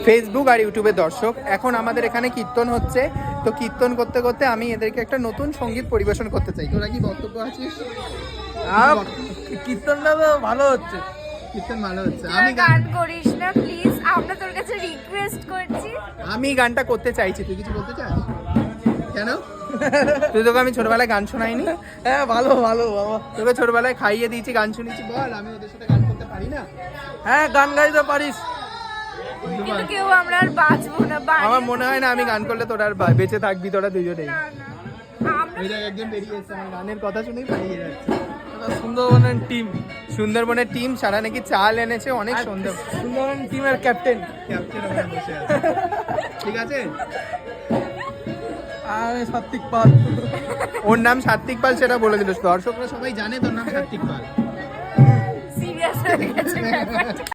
Facebook আর ইউটিউবের দর্শক। এখন আমাদের এখানে কীর্তন হচ্ছে, তো কীর্তন করতে করতে আমি এদেরকে একটা নতুন সঙ্গীত পরিবেশন করতে চাই। তোরা কি বক্তব্য আছিস? কীর্তনটা তো ভালো হচ্ছে, কীর্তন ভালো হচ্ছে। আমি গান করিস না প্লিজ, আমরা তোর কাছে রিকোয়েস্ট করছি। আমি গানটা করতে চাইছি, তুই কিছু বলতে চাস? কেন? তুই তোকে আমি ছোটবেলায় গান শোনাইনি? হ্যাঁ ভালো ভালো বাবা। তোকে ছোটবেলায় খাইয়ে দিয়েছি, গান শুনেছি, বল আমি ওদের সাথে গান করতে পারি না? হ্যাঁ গান গাইতে পারিস। কিন্তু কেউ আমরা আর বাঁচবো না। আমার মনে হয় না আমি গান করলে তোরা আর বেঁচে থাকবি, তোরা দুজনেই। না না আমরা ওই দেখ একজন বেরিয়ে এসেছে, আমার গানের কথা শুনেই পালিয়ে যাচ্ছে। সুন্দরবনের টিম, সুন্দরবনের টিম সারা নাকি চাল এনেছে অনেক সুন্দর। সুন্দরবন টিমের ক্যাপ্টেন। ক্যাপ্টেন ওখানে বসে আছে, ঠিক আছে? আমি সাত্বিক পাল। ওর নাম সাত্বিক পাল, সেটা বলে দিল। দর্শকরা সবাই জানে তোর নাম সাত্বিক পাল। সিরিয়াস হয়ে গেছে ব্যাপারটা।